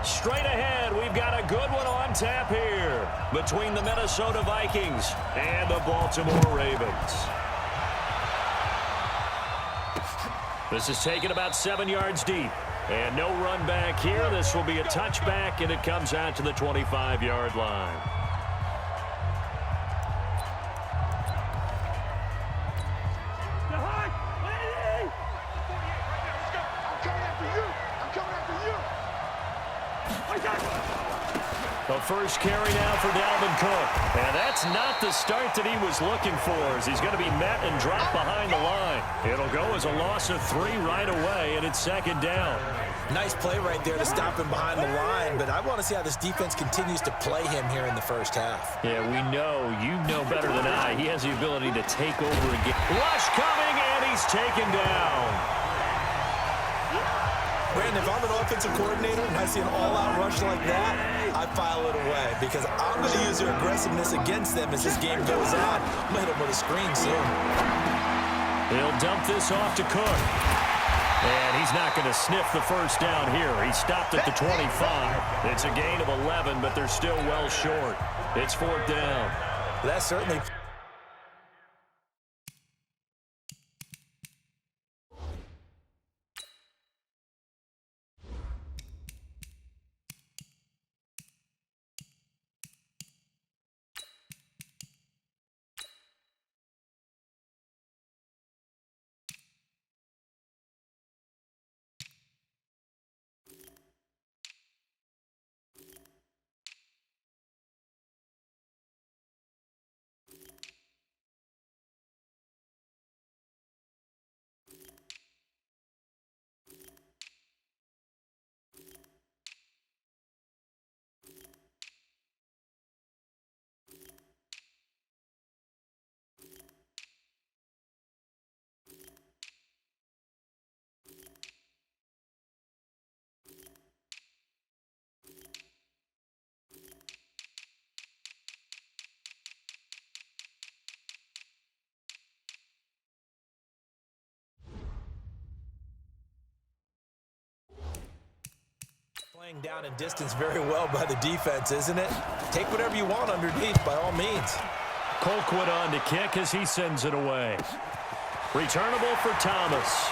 Straight ahead, we've got a good one on tap here between the Minnesota Vikings and the Baltimore Ravens. This is taken about 7 yards deep. And no run back here. This will be a touchback, and it comes out to the 25-yard line. The first carry now for Dalvin Cook. And that's not the start that he was looking for, as he's going to be met and dropped behind the line. It'll go as a loss of 3 right away, and it's second down. Nice play right there to stop him behind the line, but I want to see how this defense continues to play him here in the first half. Yeah, we know, you know better than I, he has the ability to take over again. Rush coming, and he's taken down. Brandon, if I'm an offensive coordinator and I see an all-out rush like that, I file it away because I'm going to use their aggressiveness against them as this game goes on. I'm going to hit them with a screen soon. He'll dump this off to Cook. And he's not going to sniff the first down here. He stopped at the 25. It's a gain of 11, but they're still well short. It's fourth down. That's certainly... Playing down in distance very well by the defense, isn't it? Take whatever you want underneath by all means. Colquitt on to kick as he sends it away. Returnable for Thomas.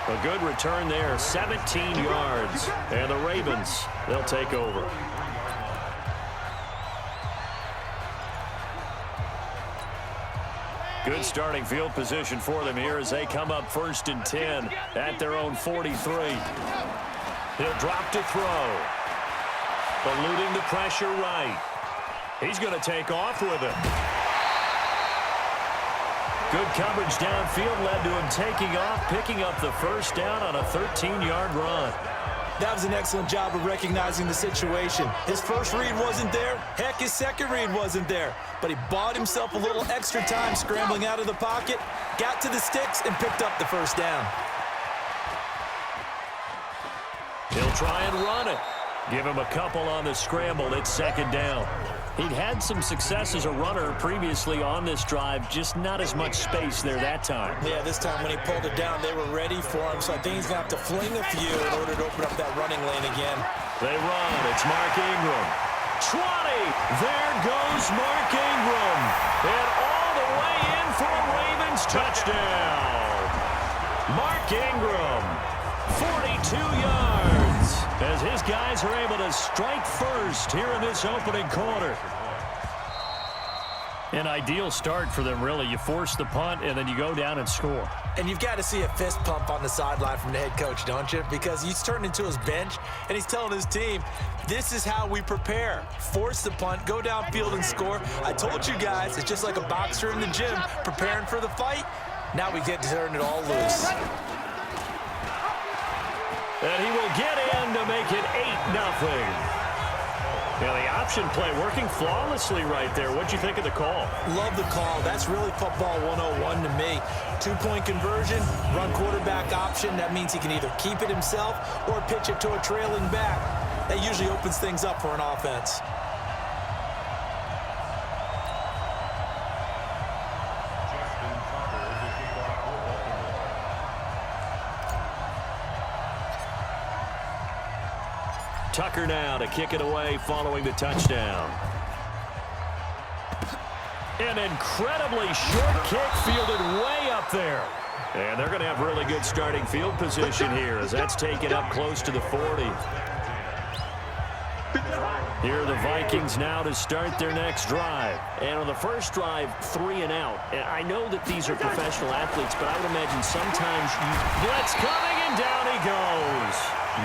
A good return there, 17 yards. And the Ravens, they'll take over. Good starting field position for them here as they come up 1st and 10 at their own 43. He'll drop to throw. Eluding the pressure right. He's going to take off with it. Good coverage downfield led to him taking off, picking up the first down on a 13-yard run. That was an excellent job of recognizing the situation. His first read wasn't there. Heck, his second read wasn't there. But he bought himself a little extra time scrambling out of the pocket, got to the sticks, and picked up the first down. He'll try and run it. Give him a couple on the scramble. It's second down. He'd had some success as a runner previously on this drive, just not as much space there that time. Yeah, this time when he pulled it down, they were ready for him, so I think he's going to have to fling a few in order to open up that running lane again. They run. It's Mark Ingram. 20. There goes Mark Ingram. And all the way in for a Ravens touchdown. Mark Ingram, 42 yards. As his guys are able to strike first here in this opening quarter. An ideal start for them, really. You force the punt, and then you go down and score. And you've got to see a fist pump on the sideline from the head coach, don't you? Because he's turned into his bench, and he's telling his team, this is how we prepare. Force the punt, go downfield and score. I told you guys, it's just like a boxer in the gym preparing for the fight. Now we get to turn it all loose. And he will get in to make it 8-0. Now the option play working flawlessly right there. What'd you think of the call? Love the call. That's really football 101 to me. 2-point conversion, run quarterback option. That means he can either keep it himself or pitch it to a trailing back. That usually opens things up for an offense. Tucker now to kick it away following the touchdown. An incredibly short kick fielded way up there. And they're going to have really good starting field position here as that's taken up close to the 40. Here are the Vikings now to start their next drive. And on the first drive, 3 and out. And I know that these are professional athletes, but I would imagine sometimes blitz coming, and down he goes.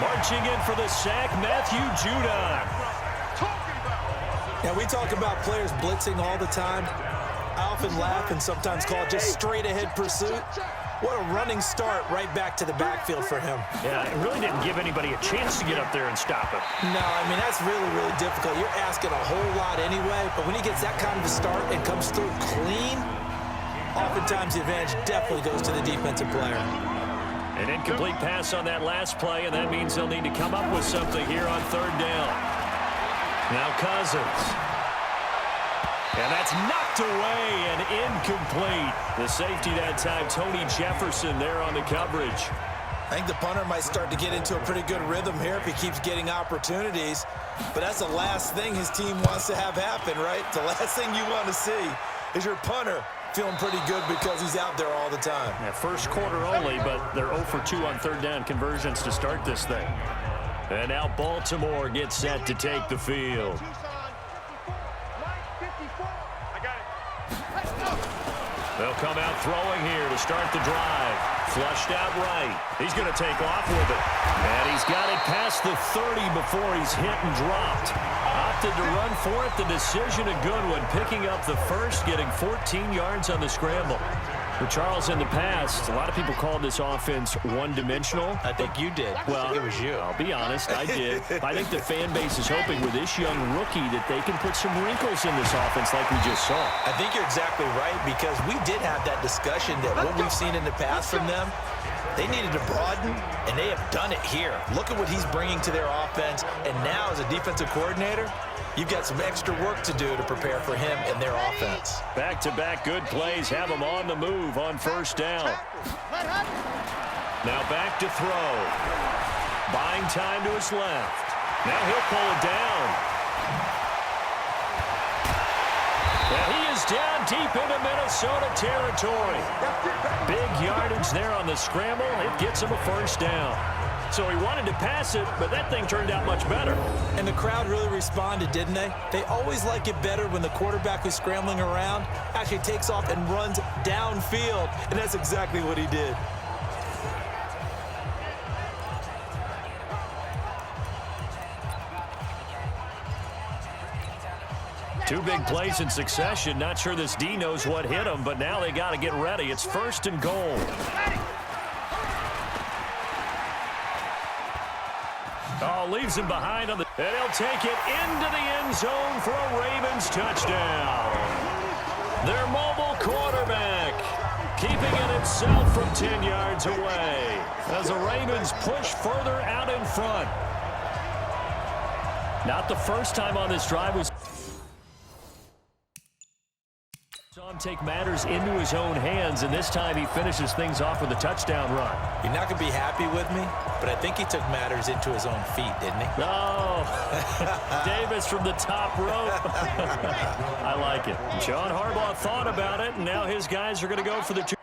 Marching in for the sack, Matthew Judon. Now, we talk about players blitzing all the time. I often laugh and sometimes call it just straight-ahead pursuit. What a running start right back to the backfield for him. Yeah, it really didn't give anybody a chance to get up there and stop it. No, I mean, that's really, really difficult. You're asking a whole lot anyway, but when he gets that kind of a start and comes through clean, oftentimes the advantage definitely goes to the defensive player. An incomplete pass on that last play, and that means they'll need to come up with something here on third down. Now Cousins. And that's knocked away and incomplete. The safety that time, Tony Jefferson there on the coverage. I think the punter might start to get into a pretty good rhythm here if he keeps getting opportunities. But that's the last thing his team wants to have happen, right? The last thing you want to see is your punter feeling pretty good because he's out there all the time. Yeah, first quarter only, but they're 0 for 2 on third down conversions to start this thing. And now Baltimore gets set to take the field. They'll come out throwing here to start the drive. Flushed out right. He's going to take off with it. And he's got it past the 30 before he's hit and dropped. Opted to run for it. The decision a good one. Picking up the first, getting 14 yards on the scramble. For Charles, in the past, a lot of people called this offense one-dimensional. I think you did. Well, it was you. I'll be honest, I did. I think the fan base is hoping with this young rookie that they can put some wrinkles in this offense like we just saw. I think you're exactly right because we did have that discussion that what we've seen in the past from them, they needed to broaden, and they have done it here. Look at what he's bringing to their offense, and now as a defensive coordinator, you've got some extra work to do to prepare for him and their offense. Back-to-back good plays have him on the move on first down. Now back to throw. Buying time to his left. Now he'll pull it down. And he is down deep into Minnesota territory. Big yardage there on the scramble. It gets him a first down. So he wanted to pass it, but that thing turned out much better. And the crowd really responded, didn't they? They always like it better when the quarterback who's scrambling around actually takes off and runs downfield, and that's exactly what he did. Two big plays in succession. Not sure this D knows what hit him, but now they got to get ready. It's first and goal. Oh, leaves him behind on the... And he'll take it into the end zone for a Ravens touchdown. Their mobile quarterback keeping it himself from 10 yards away as the Ravens push further out in front. Not the first time on this drive was... Saw him take matters into his own hands, and this time he finishes things off with a touchdown run. You're not going to be happy with me, but I think he took matters into his own feet, didn't he? Oh, Davis from the top rope. I like it. John Harbaugh thought about it, and now his guys are going to go for the two.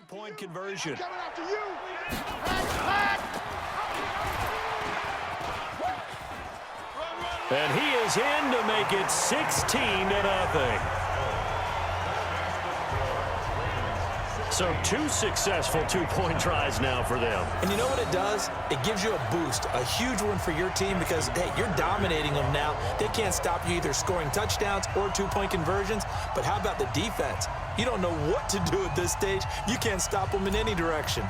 Point conversion. And he is in to make it 16-0. So two successful two-point tries now for them. And you know what it does? It gives you a boost, a huge one for your team because, hey, you're dominating them now. They can't stop you either scoring touchdowns or two-point conversions. But how about the defense? You don't know what to do at this stage. You can't stop them in any direction.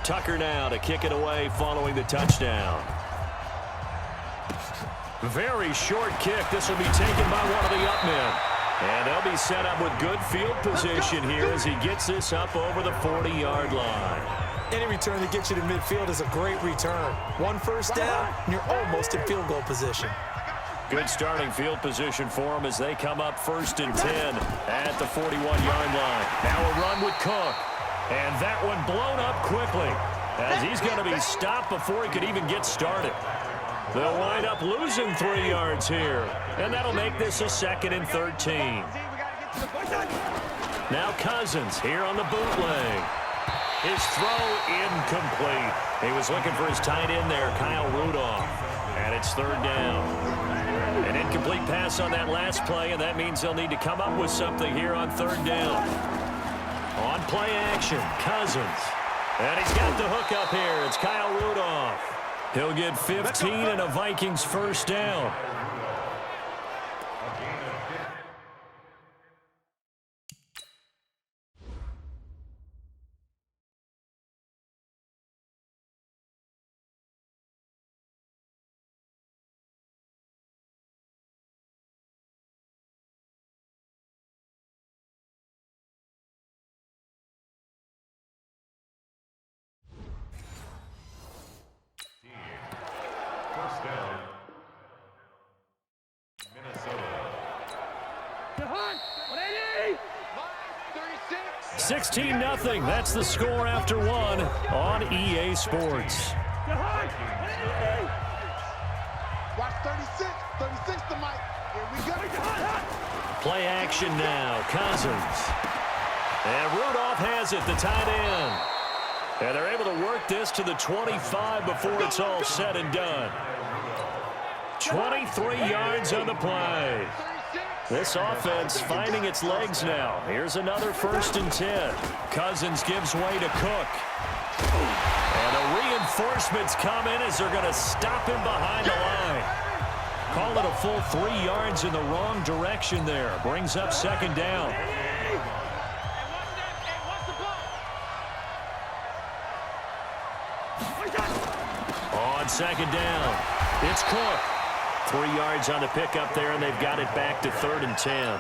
Tucker now to kick it away following the touchdown. Very short kick. This will be taken by one of the up men. And they'll be set up with good field position here as he gets this up over the 40-yard line. Any return that gets you to midfield is a great return. One first down, and you're almost in field goal position. Good starting field position for them as they come up 1st and 10 at the 41-yard line. Now a run with Cook. And that one blown up quickly as he's going to be stopped before he could even get started. They'll wind up losing 3 yards here. And that'll make this a 2nd and 13. Now Cousins here on the bootleg. His throw incomplete. He was looking for his tight end there, Kyle Rudolph. And it's 3rd down. An incomplete pass on that last play, and that means they'll need to come up with something here on 3rd down. On play action, Cousins. And he's got the hook up here. It's Kyle Rudolph. He'll get 15 and a Vikings 1st down. First down, Minnesota. 16-0. That's the score after one on EA Sports. Watch 36. 36 to Mike. Here we go. Play action now. Cousins. And Rudolph has it, the tight end. And they're able to work this to the 25 before it's all said and done. 23 yards on the play. This offense finding its legs now. Here's another 1st and 10. Cousins gives way to Cook. And the reinforcements come in as they're going to stop him behind the line. Call it a full 3 yards in the wrong direction there. Brings up 2nd down. On 2nd down, it's Cook. 3 yards on the pickup there, and they've got it back to 3rd and 10.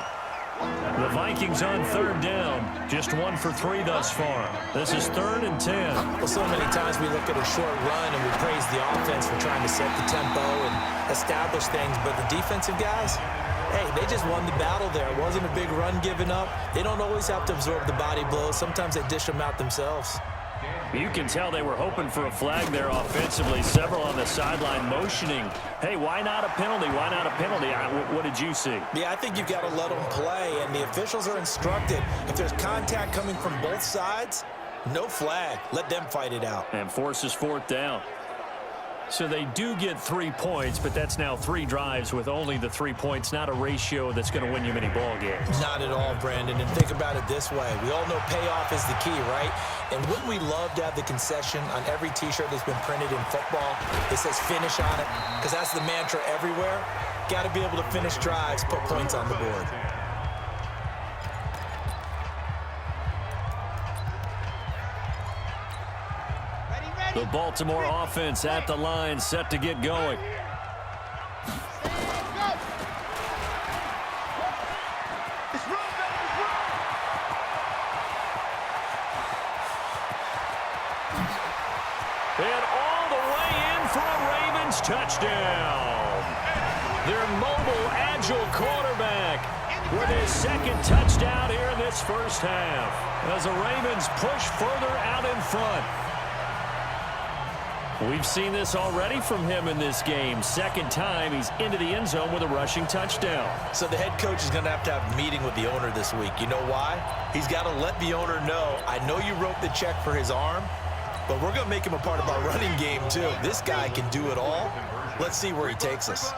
The Vikings on 3rd down, just 1 for 3 thus far. This is 3rd and 10. Well, so many times we look at a short run and we praise the offense for trying to set the tempo and establish things, but the defensive guys, hey, they just won the battle there. It wasn't a big run given up. They don't always have to absorb the body blows. Sometimes they dish them out themselves. You can tell they were hoping for a flag there offensively. Several on the sideline motioning. Hey, why not a penalty? Why not a penalty? What did you see? Yeah, I think you've got to let them play, and the officials are instructed. If there's contact coming from both sides, no flag. Let them fight it out. And forces 4th down. So they do get 3 points, but that's now 3 drives with only the 3 points, not a ratio that's going to win you many ball games. Not at all, Brandon. And think about it this way. We all know payoff is the key, right? And wouldn't we love to have the concession on every T-shirt that's been printed in football that says finish on it? Because that's the mantra everywhere. Got to be able to finish drives, put points on the board. The Baltimore offense at the line, set to get going. And all the way in for a Ravens touchdown. Their mobile, agile quarterback with his 2nd touchdown here in this 1st half as the Ravens push further out in front. We've seen this already from him in this game. 2nd time he's into the end zone with a rushing touchdown. So the head coach is going to have a meeting with the owner this week. You know why? He's got to let the owner know, I know you wrote the check for his arm, but we're going to make him a part of our running game too. This guy can do it all. Let's see where he takes us.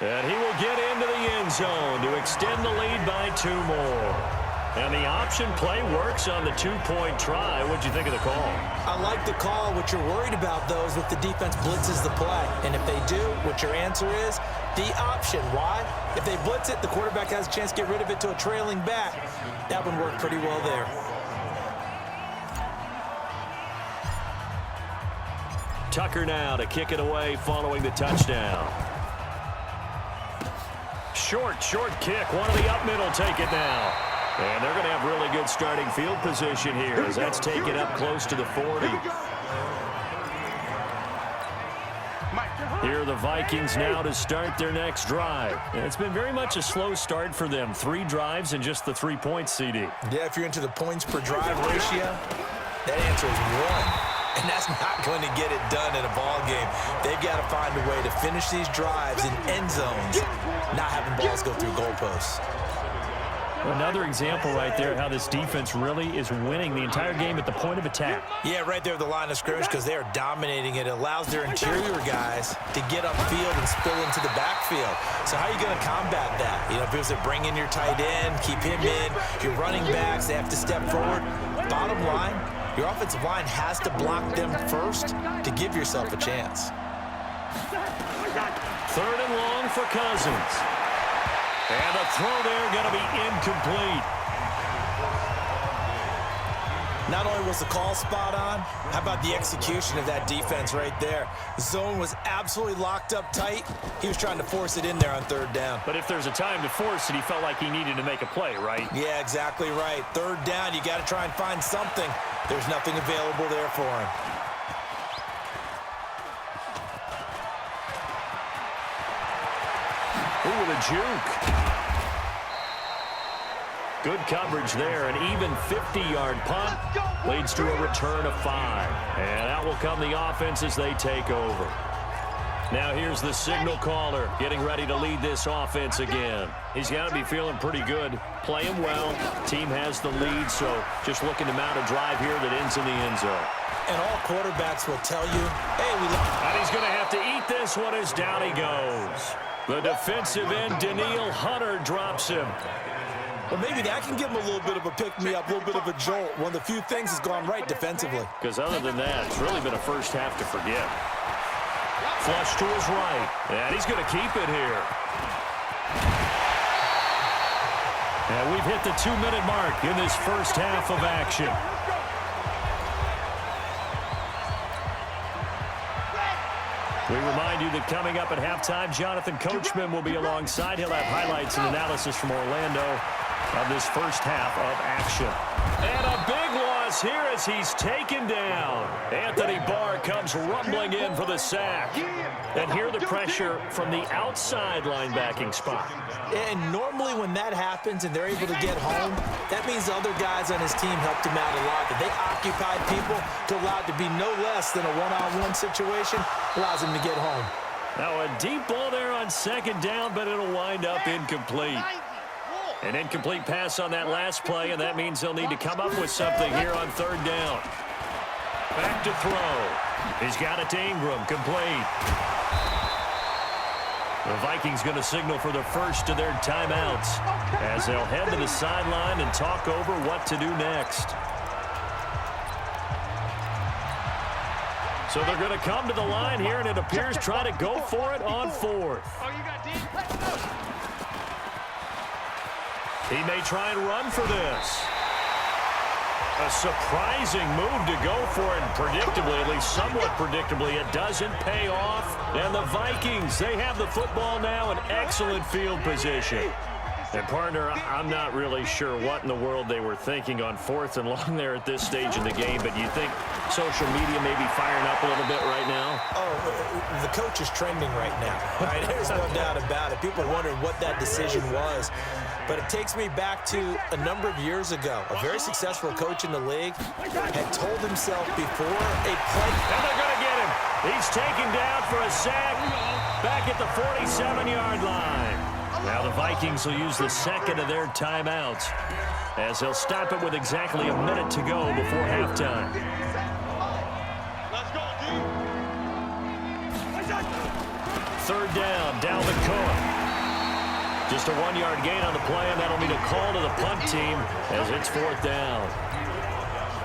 And he will get into the end zone to extend the lead by 2 more. And the option play works on the 2-point try. What'd you think of the call? I like the call. What you're worried about, though, is if the defense blitzes the play. And if they do, what your answer is, the option. Why? If they blitz it, the quarterback has a chance to get rid of it to a trailing back. That would work pretty well there. Tucker now to kick it away following the touchdown. Short kick. One of the up middle take it now. And they're going to have really good starting field position here as that's taken up close to the 40. Here are the Vikings now to start their next drive. And it's been very much a slow start for them. 3 drives and just the 3 points, CD. Yeah, if you're into the points per drive ratio, that answer is 1. And that's not going to get it done in a ball game. They've got to find a way to finish these drives in end zones, not having balls go through goalposts. Another example right there how this defense really is winning the entire game at the point of attack. Yeah, right there at the line of scrimmage because they are dominating it. It allows their interior guys to get upfield and spill into the backfield. So how are you going to combat that? You know, if it was to bring in your tight end, keep him in, your running backs, they have to step forward. Bottom line, your offensive line has to block them first to give yourself a chance. 3rd and long for Cousins. And the throw there going to be incomplete. Not only was the call spot on, how about the execution of that defense right there? The zone was absolutely locked up tight. He was trying to force it in there on 3rd down. But if there's a time to force it, he felt like he needed to make a play, right? Yeah, exactly right. 3rd down, you got to try and find something. There's nothing available there for him. Ooh, with a juke. Good coverage there. An even 50-yard punt leads to a return of 5. And out will come the offense as they take over. Now here's the signal caller getting ready to lead this offense again. He's got to be feeling pretty good, playing well. Team has the lead, so just looking to mount a drive here that ends in the end zone. And all quarterbacks will tell you, hey, and he's going to have to eat this one as down he goes. The defensive end, Danielle Hunter, drops him. Well, maybe that can give him a little bit of a pick-me-up, a little bit of a jolt. One of the few things has gone right defensively. Because other than that, it's really been a first half to forget. Flush to his right. And he's going to keep it here. And we've hit the 2-minute mark in this first half of action. We remind you that coming up at halftime, Jonathan Coachman will be alongside. He'll have highlights and analysis from Orlando of this first half of action. And a big loss here as he's taken down. Anthony Barr comes rumbling in for the sack. And here the pressure from the outside linebacking spot. And normally when that happens and they're able to get home, that means the other guys on his team helped him out a lot. That they occupied people to allow it to be no less than a one-on-one situation, allows him to get home. Now a deep ball there on 2nd down, but it'll wind up incomplete. An incomplete pass on that last play, and that means they'll need to come up with something here on 3rd down. Back to throw. He's got it to Ingram, complete. The Vikings going to signal for the first of their timeouts as they'll head to the sideline and talk over what to do next. So they're going to come to the line here, and it appears try to go for it on 4th. He may try and run for this. A surprising move to go for it, and predictably, at least somewhat predictably, it doesn't pay off. And the Vikings, they have the football now in excellent field position. And, partner, I'm not really sure what in the world they were thinking on 4th and long there at this stage in the game, but you think social media may be firing up a little bit right now? Oh, the coach is trending right now. Right? There's no doubt about it. People are wondering what that decision was. But it takes me back to a number of years ago. A very successful coach in the league had told himself before a play. And they're going to get him. He's taken down for a sack back at the 47-yard line. Now the Vikings will use the 2nd of their timeouts as they'll stop it with exactly a minute to go before halftime. Let's go, D. 3rd down, Dalvin Cook. Just a 1-yard gain on the play, and that'll mean a call to the punt team as it's 4th down.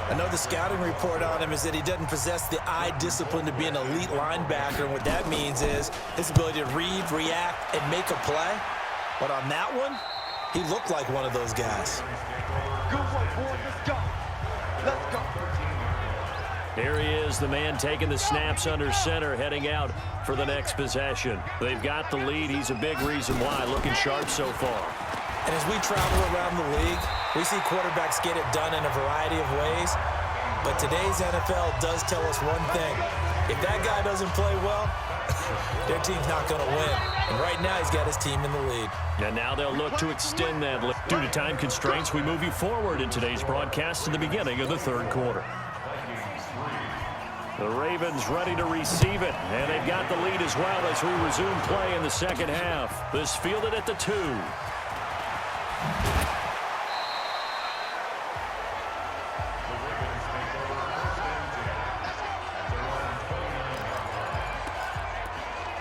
I know the scouting report on him is that he doesn't possess the eye discipline to be an elite linebacker. And what that means is his ability to read, react, and make a play. But on that one, he looked like one of those guys. Good work, boys. Let's go. Let's go. Here he is, the man taking the snaps under center, heading out for the next possession. They've got the lead. He's a big reason why, looking sharp so far. And as we travel around the league, we see quarterbacks get it done in a variety of ways. But today's NFL does tell us one thing. If that guy doesn't play well, their team's not going to win. And right now, he's got his team in the lead. And now they'll look to extend that lead. Due to time constraints, we move you forward in today's broadcast to the beginning of the third quarter. The Ravens ready to receive it, and they've got the lead as well as we resume play in the second half. This fielded at the 2.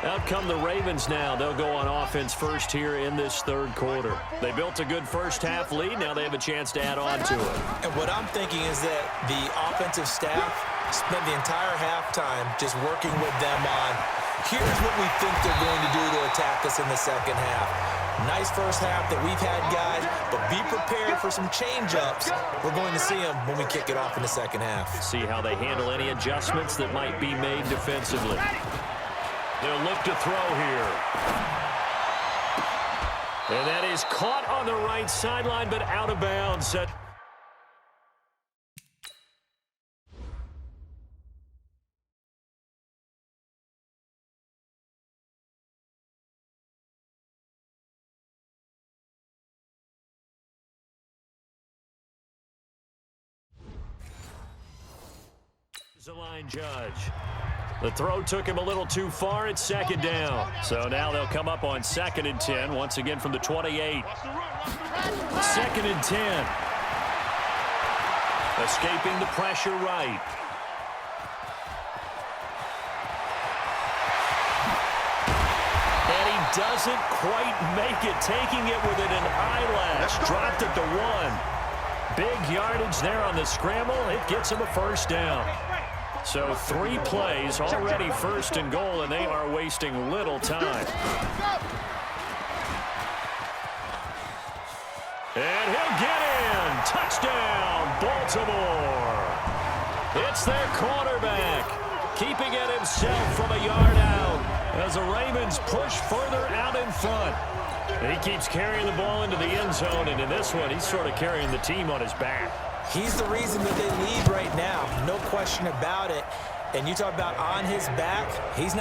Out come the Ravens now. They'll go on offense first here in this third quarter. They built a good first-half lead. Now they have a chance to add on to it. And what I'm thinking is that the offensive staff spent the entire halftime just working with them on, here's what we think they're going to do to attack us in the second half. Nice first half that we've had, guys, but be prepared for some change-ups. We're going to see them when we kick it off in the second half. See how they handle any adjustments that might be made defensively. They'll look to throw here. And that is caught on the right sideline, but out of bounds. The line judge. The throw took him a little too far. It's second down. So now they'll come up on 2nd and 10, once again from the 28. 2nd and 10. Escaping the pressure right. And he doesn't quite make it, taking it within an eyelash. Dropped it to 1. Big yardage there on the scramble. It gets him a first down. So 3 plays, already 1st and goal, and they are wasting little time. And he'll get in. Touchdown, Baltimore. It's their quarterback, keeping it himself from a yard out as the Ravens push further out in front. He keeps carrying the ball into the end zone, and in this one, he's sort of carrying the team on his back. He's the reason that they lead right now, no question about it. And you talk about on his back, he's not